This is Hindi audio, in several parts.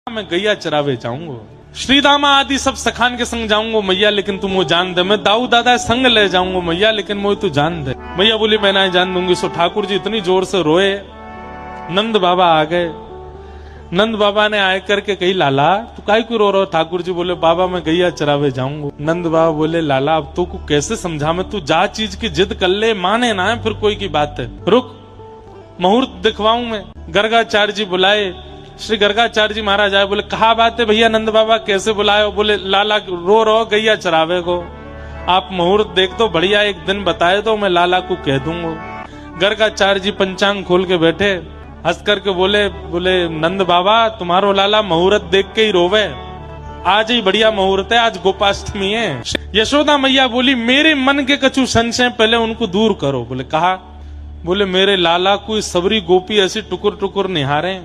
मैं गैया चरावे जाऊंगा, श्री दामा आदि सब सखान के संग जाऊंगा मैया, लेकिन तुम वो जान दे। मैं दाऊ दादा संग ले जाऊंगा मैया, लेकिन वो तू जान दे। मैया बोली मैं ना जान दूंगी। सो ठाकुर जी इतनी जोर से रोए। नंद बाबा आ गए। नंद बाबा ने आए करके कही लाला तू काहे क्यों रो रहा? ठाकुर जी बोले बाबा मैं गैया चरावे जाऊंगा। नंद बाबा बोले लाला अब तो को कैसे समझा मैं, तू जा चीज की जिद कर ले, माने ना है फिर कोई की बात है, रुक मुहूर्त दिखवाऊं मैं। गर्गाचार्य जी बुलाए। श्री गर्गाचार्य जी महाराज आए। बोले कहा बात है भैया नंद बाबा कैसे बुलाए? बोले लाला रो रो गैया चरावे को, आप मुहूर्त देख दो बढ़िया एक दिन बताए तो मैं लाला को कह दूंगा। गर्गाचार्य जी पंचांग खोल के बैठे, हंस करके बोले नंद बाबा तुम्हारो लाला मुहूर्त देख के ही रोवे, आज ही बढ़िया मुहूर्त है, आज गोपाष्टमी है। यशोदा मैया बोली मेरे मन के कछु संशय पहले उनको दूर करो। बोले कहा? बोले मेरे लाला को सबरी गोपी ऐसी टुकुर टुकुर निहारे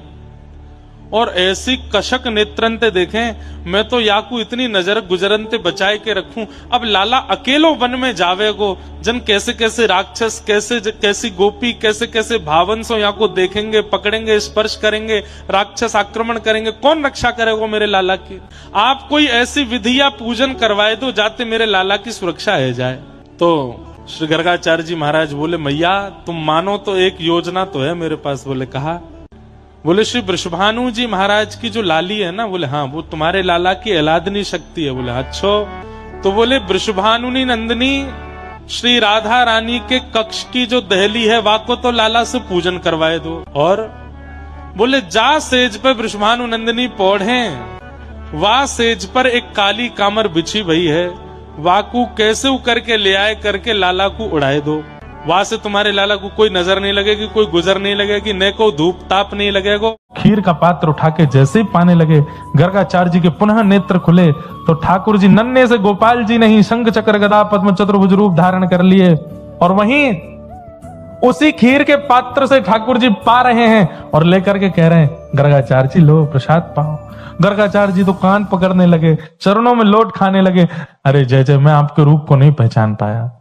और ऐसी कशक नेत्रंते देखें, मैं तो याकू इतनी नजर गुजरंते बचाए के रखूं। अब लाला अकेलो वन में जावेगो, जन कैसे कैसे राक्षस, कैसी गोपी, कैसे कैसे भावंसो याकू देखेंगे, पकड़ेंगे, स्पर्श करेंगे, राक्षस आक्रमण करेंगे, कौन रक्षा करेगा मेरे लाला की? आप कोई ऐसी विधि या पूजन करवाए दो जाते मेरे लाला की सुरक्षा है जाए। तो श्री गर्गाचार्य जी महाराज बोले मैया तुम मानो तो एक योजना तो है मेरे पास। बोले कहा? बोले श्री वृषभानु जी महाराज की जो लाली है ना, बोले हाँ वो तुम्हारे लाला की एलादनी शक्ति है। बोले अच्छो। तो बोले वृषभानुनी नंदिनी श्री राधा रानी के कक्ष की जो दहली है वाको तो लाला से पूजन करवाए दो। और बोले जा सेज पे वृषभानु नंदिनी पौढ़े, वह सेज पर एक काली कामर बिछी भई है, वाकू कैसे करके ले आए करके लाला को उड़ाए दो। वहां से तुम्हारे लाला को कोई नजर नहीं लगेगी, कोई गुजर नहीं लगेगी, न को धूप ताप नहीं लगेगा। खीर का पात्र उठा के जैसे ही पाने लगे, गर्गाचार्य जी के पुनः नेत्र खुले तो ठाकुर जी नन्हे से गोपाल जी नहीं शंख चक्र गदा पद्म चतुर्भुज रूप धारण कर लिए। और वहीं उसी खीर के पात्र से ठाकुर जी पा रहे हैं और लेकर के कह रहे हैं गर्गाचार्य जी लो प्रसाद पाओ। गर्गाचार्य जी तो कान पकड़ने लगे, चरणों में लोट खाने लगे। अरे जय जय मैं आपके रूप को नहीं पहचान पाया।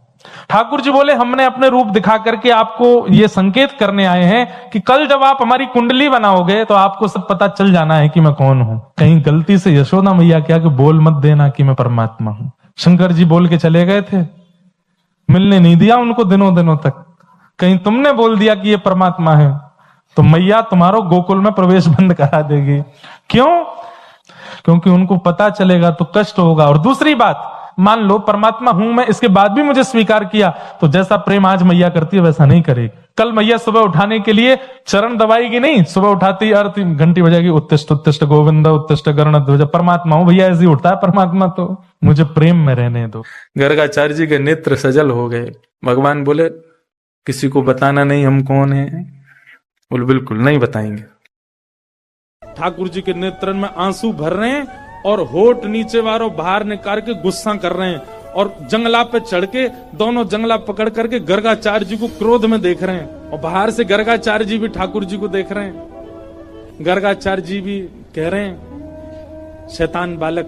ठाकुर जी बोले हमने अपने रूप दिखा करके आपको ये संकेत करने आए हैं कि कल जब आप हमारी कुंडली बनाओगे तो आपको सब पता चल जाना है कि मैं कौन हूं। कहीं गलती से यशोदा मैया क्या कि बोल मत देना कि मैं परमात्मा हूं। शंकर जी बोल के चले गए थे, मिलने नहीं दिया उनको दिनों दिनों तक। कहीं तुमने बोल दिया कि ये परमात्मा है तो मैया तुम्हारो गोकुल में प्रवेश बंद करा देगी। क्यों? क्योंकि उनको पता चलेगा तो कष्ट होगा। और दूसरी बात, मान लो परमात्मा हूं मैं, इसके बाद भी मुझे स्वीकार किया तो जैसा प्रेम आज मैया करती है वैसा नहीं करेगी। कल मैया सुबह उठाने के लिए चरण दबाएगी नहीं, सुबह उठाती आरती घंटी बजाएगी, उत्तिष्ठ उत्तिष्ठ गोविंद उत्तिष्ठ गरुड़। परमात्मा हूं भैया, ऐसे ही उठता है परमात्मा, तो मुझे प्रेम में रहने दो। गर्गाचार्य जी के नेत्र सजल हो गए। भगवान बोले किसी को बताना नहीं हम कौन है? बोले बिल्कुल नहीं बताएंगे। ठाकुर जी के नेत्र में आंसू भर रहे हैं और होठ नीचे वालों बाहर निकाल के गुस्सा कर रहे हैं और जंगला पे चढ़ के दोनों जंगला पकड़ करके गर्गाचार्य जी को क्रोध में देख रहे हैं और बाहर से गर्गाचार्य जी भी ठाकुर जी को देख रहे हैं। गर्गाचार्य जी भी कह रहे हैं शैतान बालक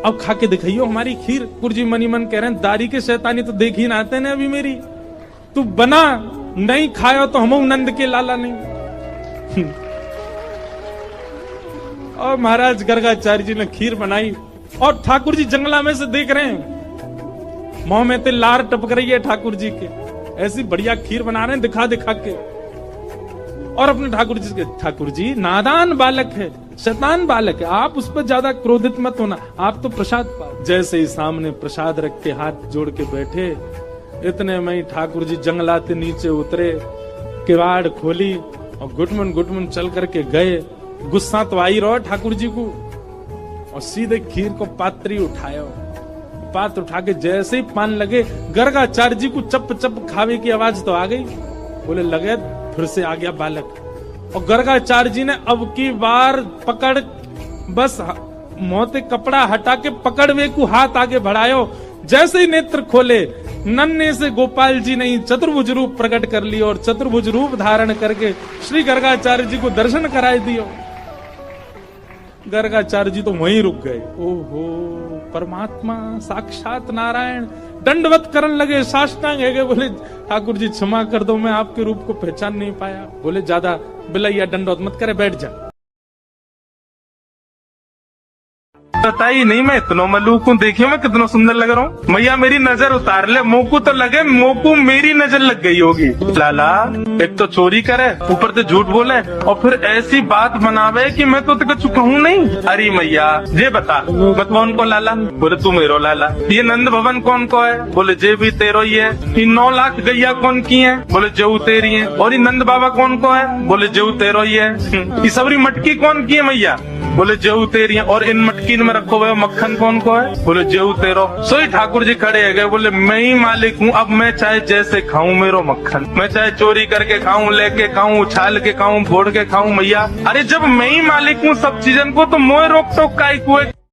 अब खा के दिखाइयो हमारी खीर। कुर्जी मनी मन कह रहे हैं दारी के शैतानी तो देख ही ना आते ना अभी मेरी, तू बना नहीं खाया तो हम नंद के लाला नहीं। और महाराज गर्गाचार्य जी ने खीर बनाई और ठाकुर जी जंगला में से देख रहे हैं, मुंह में ते लार टपक रही है ठाकुर जी के, ऐसी बढ़िया खीर बना रहे हैं दिखा दिखा के। और अपने ठाकुर जी के, ठाकुर जी नादान बालक है, शैतान बालक है, आप उस पर ज्यादा क्रोधित मत होना, आप तो प्रसाद पा। जैसे ही सामने प्रसाद रख के हाथ जोड़ के बैठे, इतने में ही ठाकुर जी जंगलाते नीचे उतरे, किवाड़ खोली और गुटमन चल करके गए। गुस्सा तो आई रहो ठाकुर जी को और सीधे खीर को पात्री उठाया। पात्र उठा के जैसे ही पान लगे, गर्गाचार्य जी को चप चप खावे की आवाज तो आ गई। बोले लगे फिर से आ गया बालक। और गर्गाचार्य जी ने अब की बार पकड़ बस मोते कपड़ा हटा के पकड़वे को हाथ आगे बढ़ायो। जैसे ही नेत्र खोले, नन्हे से गोपाल जी ने चतुर्भुज रूप प्रकट कर लिया और चतुर्भुज रूप धारण करके श्री गर्गाचार्य जी को दर्शन कराए दियो। गर्गाचार्य जी तो वहीं रुक गए। ओहो परमात्मा साक्षात नारायण। दंडवत करने लगे, साष्टांग है गए। बोले ठाकुर जी क्षमा कर दो, मैं आपके रूप को पहचान नहीं पाया। बोले ज्यादा बिलैया दंडवत मत करे, बैठ जा। पता ही नहीं मैं इतना मलूक हूँ, देखियो मैं कितना सुंदर लग रहा हूँ। मैया मेरी नजर उतार ले, मोकू तो लगे मोकू मेरी नजर लग गई होगी। लाला एक तो चोरी करे, ऊपर से झूठ बोले और फिर ऐसी बात बनावे कि मैं तो कुछ कहूँ नहीं। अरे मैया ये बता मैं कौन को लाला? बोले तू मेरो लाला। ये नंद भवन कौन को है? बोले जे भी तेरो ही है। ये 9 लाख गैया कौन की है? बोले जेऊ तेरी है। और ये नंद बाबा कौन को है? बोले जेऊ तेरो ही है। ये सबरी मटकी कौन की है मैया? बोले जेऊ तेरी है। और इन मटकी में रखो हुए मक्खन कौन को है? बोले जेऊ तेरो। सोई ठाकुर जी खड़े है गए, बोले मैं ही मालिक हूँ, अब मैं चाहे जैसे खाऊं मेरो मक्खन, मैं चाहे चोरी करके खाऊं, लेके खाऊं, उछाल के खाऊं, फोड़ के खाऊं। मैया अरे जब मैं ही मालिक हूँ सब चीजन को तो मोए रोक टोक काई को है?